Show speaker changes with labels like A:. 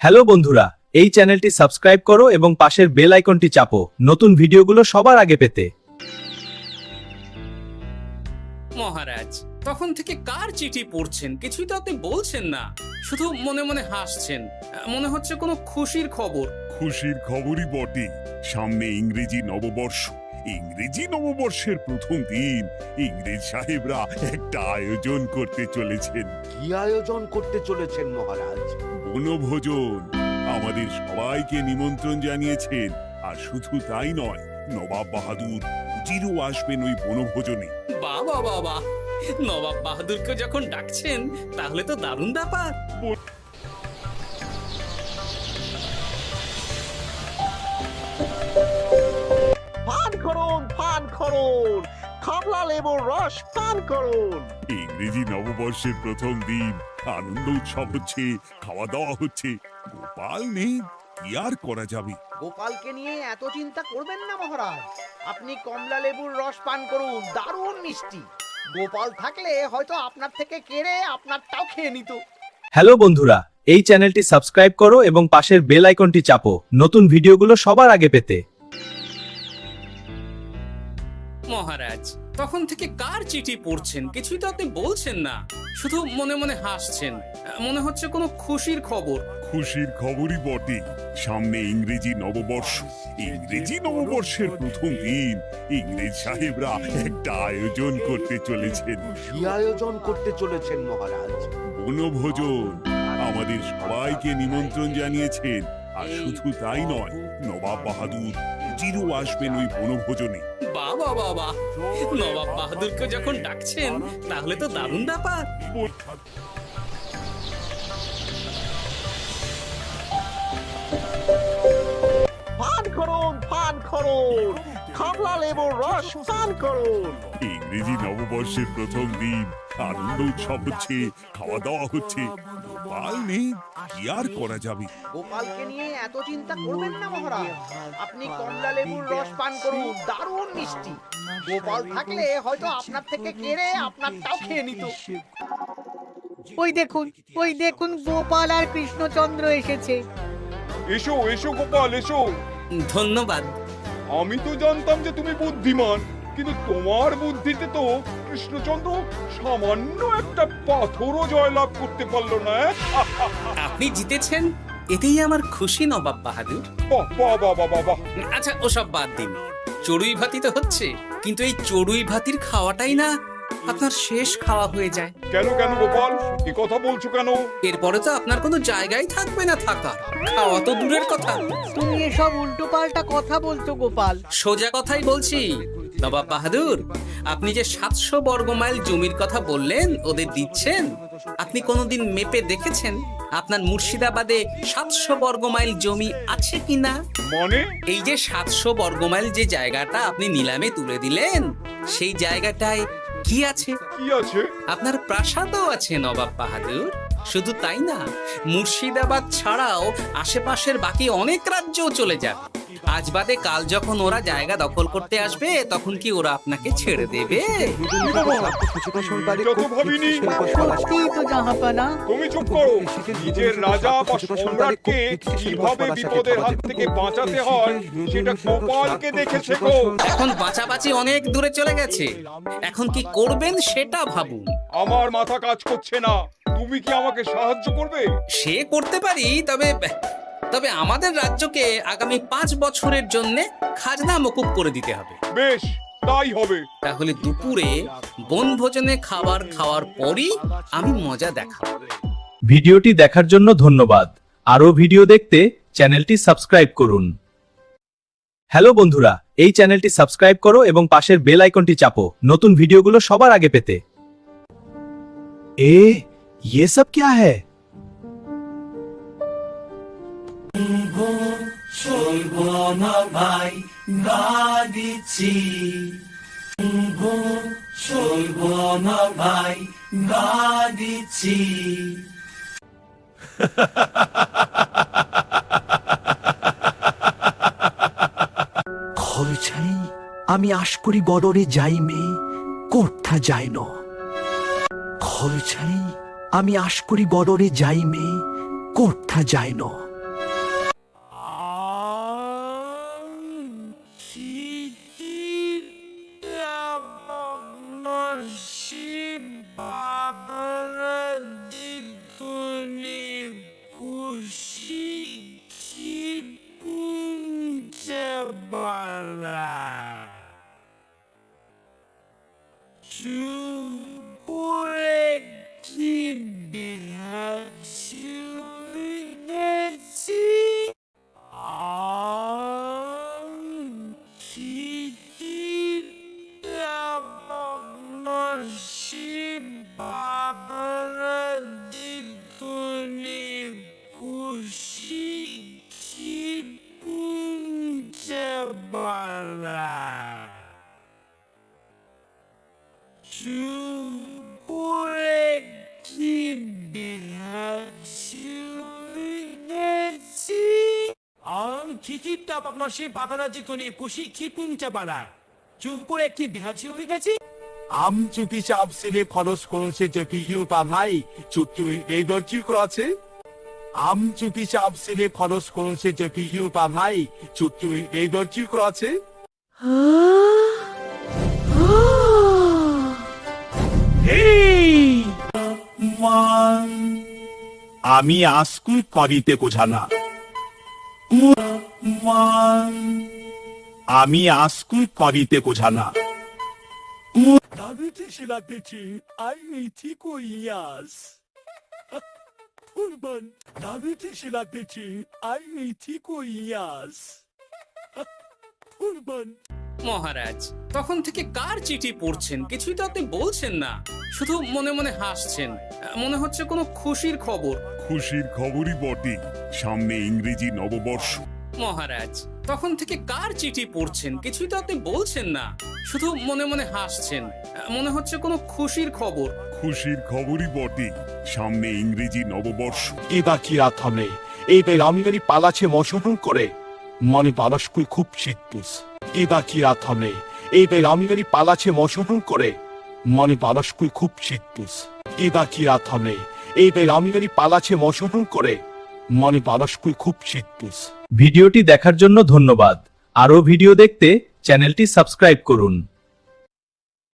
A: Hello বন্ধুরা, এই চ্যানেলটি সাবস্ক্রাইব করো এবং পাশের বেল আইকনটি চাপো নতুন ভিডিওগুলো সবার আগে পেতে।
B: মহারাজ, তখন থেকে কার চিঠি পড়ছেন কিছুই তো আপনি বলছেন না, শুধু মনে মনে হাসছেন। মনে হচ্ছে কোনো খুশির খবর।
C: খুশির খবরই বটে। সামনে ইংরেজি নববর্ষ। ইংরেজি নববর্ষের প্রথম দিন ইংরেজ সাহেবরা একটা আয়োজন করতে চলেছেন।
D: কি আয়োজন করতে চলেছেন মহারাজ?
C: বনভোজন। আমাদের সবাইকে নিমন্ত্রণ জানিয়েছেন। আর শুধু তাই নয়, নবাব বাহাদুর উজিরও আসবেন ওই বনভোজনে।
B: বাবা বাবা, নবাব বাহাদুরকে যখন ডাকছেন তাহলে তো দারুণ ব্যাপার।
D: পান করুন, পান করুন, কমলা লেবুর রস পান করুন।
C: ইংরেজি নববর্ষের প্রথম দিন আনন্দ উৎসব হচ্ছে, খাওয়া দাওয়া হচ্ছে। গোপাল নেই, কি আর করা যাবে?
E: গোপালকে নিয়ে এত চিন্তা করবেন না মহারাজ, আপনি কমলা লেবুর রস পান করুন, দারুণ মিষ্টি। গোপাল থাকলে হয়তো আপনার থেকে কেড়ে আপনারটাও খেয়ে নিত।
A: হ্যালো বন্ধুরা, এই চ্যানেলটি সাবস্ক্রাইব করো এবং পাশের বেল আইকনটি চাপো নতুন ভিডিওগুলো সবার আগে পেতে।
B: মহারাজ, তখন থেকে কার চিঠি পড়ছেন কিছুই তো আপনি বলছেন না, শুধু মনে মনে হাসছেন। মনে হচ্ছে কোনো খুশির খবর।
C: খুশির খবরই বটে। সামনে ইংরেজি নববর্ষ। ইংরেজি নববর্ষের প্রথম দিন ইংরেজ সাহেবরা একটা আয়োজন করতে চলেছেন।
D: কি আয়োজন করতে চলেছেন মহারাজ?
C: বনভোজন। আমাদের সবাইকে নিমন্ত্রণ জানিয়েছেন। আর শুধু তাই নয়, নবাব বাহাদুর উজিরও আসবেন ওই বনভোজনে।
B: বাবা বাবা, নবাব বাহাদুরকে যখন ডাকছেন তাহলে তো দারুণ ব্যাপার।
D: পান করুন, পান করুন, কমলা লেবুর রস পান করুন।
C: ইংরেজি নববর্ষের প্রথম দিন আনন্দ উৎসব হচ্ছে, খাওয়া দাওয়া হচ্ছে। গোপাল নেই, কি আর করা যাবে?
E: গোপালকে নিয়ে এত চিন্তা করবেন না মহারাজ, আপনি কমলা লেবুর রস পান করুন, দারুণ মিষ্টি। গোপাল থাকলে হয়তো আপনার থেকে কেড়ে আপনারটাও খেয়ে নিত।
F: ওই দেখুন গোপাল আর কৃষ্ণচন্দ্র এসেছে।
G: এসো এসো গোপাল এসো।
B: ধন্যবাদ।
G: আমি তো জানতাম যে তুমি বুদ্ধিমান, কিন্তু তোমার বুদ্ধিতে তো কৃষ্ণচন্দ্র সামান্য একটা পাথরও জয়লাভ করতে পারলো না।
B: আপনি জিতেছেন, এতেই আমার খুশি নবাব বাহাদুর।
G: বাহ বাহ বাহ বাহ বাহ বাহ।
B: আচ্ছা, ওসব বাদ দিন। চড়ুই ভাতি তো হচ্ছে, কিন্তু এই চড়ুই ভাতির খাওয়াটাই না আপনার শেষ খাওয়া হয়ে যায়।
G: কেন কেন গোপাল, এ কথা বলছো কেন?
B: এরপরে তো আপনার কোনো জায়গাই থাকবে না থাকার। খাওয়া তো দূরের কথা।
F: তুমি এসব উল্টোপাল্টা কথা বলছো গোপাল।
B: সোজা কথাই বলছি নবাব বাহাদুর। আপনি যে 700 বর্গমাইল জমির কথা বললেন ওদের দিচ্ছেন, আপনি কোনোদিন মেপে দেখেছেন আপনার মুর্শিদাবাদে 700 বর্গমাইল জমি আছে কিনা?
G: মানে?
B: এই যে 700 বর্গমাইল যে জায়গাটা আপনি নিলামে তুলে দিলেন, সেই জায়গাটায় কি আছে?
G: কি আছে?
B: আপনার প্রাসাদও আছে নবাব বাহাদুর। শুধু তাই না, মুর্শিদাবাদ ছাড়াও আশেপাশের বাকি অনেক রাজ্যও চলে যাবে। আজ বাদে কাল যখন ওরা জায়গা দখল করতে আসবে, তখন কি ওরা আপনাকে ছেড়ে দেবে?
G: যত ভাবিনি।
F: সত্যিই তো জাহাপানা।
G: তুমি চুপ করো। নিজের রাজা বা সম্রাটকে কিভাবে বিপদের হাত থেকে বাঁচাতে হয় সেটা গোপালকে দেখে শেখো।
B: এখন বাঁচাবাঁচি অনেক দূরে চলে গেছে, এখন কি করবেন সেটা ভাবুন।
G: আমার মাথা কাজ করছে না, তুমি কি আমাকে সাহায্য করবে?
B: সে করতে পারি, তবে আমাদের রাজ্যকে আগামী 5 বছরের জন্য খাজনা মকুব করে দিতে হবে।
G: বেশ, তাই হবে।
B: তাহলে দুপুরে বনভোজনে খাবার খাওয়ার পরই আমি মজা দেখাবো।
A: ভিডিওটি দেখার জন্য ধন্যবাদ। আরও ভিডিও দেখতে চ্যানেলটি সাবস্ক্রাইব করুন। হ্যালো বন্ধুরা, এই চ্যানেলটি সাবস্ক্রাইব করো এবং পাশের বেল আইকনটি চাপো নতুন ভিডিওগুলো সবার আগে পেতে। ये सब क्या है?
H: খরচাই আমি আশ করি গড়রে যাইমে কোঠা যায় ন। খরচাই আমি আশ করি গড়রে যাইমে কোঠা যায় ন। খিচিরটা আপনার সেই বাবারাজি কোনে খুশি খিপুংচা বাড়া চুপ করে একটি বিহাজি হয়ে গেছে আম চুপি চাপ সেলে খরচ করেছে যে ভিডিও ভাই চুপটি এই দর্জি করেছে আম চুপি চাপ সেলে খরচ করেছে যে ভিডিও ভাই চুপটি এই দর্জি করেছে আমি আজকুল করিতে বোঝানা আমি আজকুল করিতে বোঝানা দাবিতে শিলা পেছি আই ঠিক ইয়াস কুরবান দাবিতে শিলা পেছি আই ঠিক ইয়াস কুরবান
B: মহারাজ তখন থেকে কার চিঠি পড়ছেন কিছুই তো আপনি বলছেন না, শুধু মনে মনে হাসছেন। মনে হচ্ছে কোনো খুশির খবর।
C: খুশির খবরই বটে, সামনে ইংরেজি নববর্ষ।
B: মহারাজ তখন থেকে কার চিঠি পড়ছেন কিছুই তো আপনি বলছেন না, শুধু মনে মনে হাসছেন। মনে হচ্ছে কোনো খুশির খবর।
C: খুশির খবরই বটে, সামনে ইংরেজি নববর্ষ।
H: এবার কি রাত হবে এই বে রামিগারি পালাছে মশরুম করে মনে পারস্কুই খুব চিত্তুস এবার কি রাত হবে এই বে রামিগারি পালাছে মশরুম করে মনে পারস্কুই খুব চিত্তুস এবার কি রাত হবে এই বে রামিগারি পালাছে মশরুম করে মনে পারস্কুই খুব চিত্তুস
A: ভিডিওটি দেখার জন্য ধন্যবাদ। আরও ভিডিও দেখতে চ্যানেলটি সাবস্ক্রাইব করুন।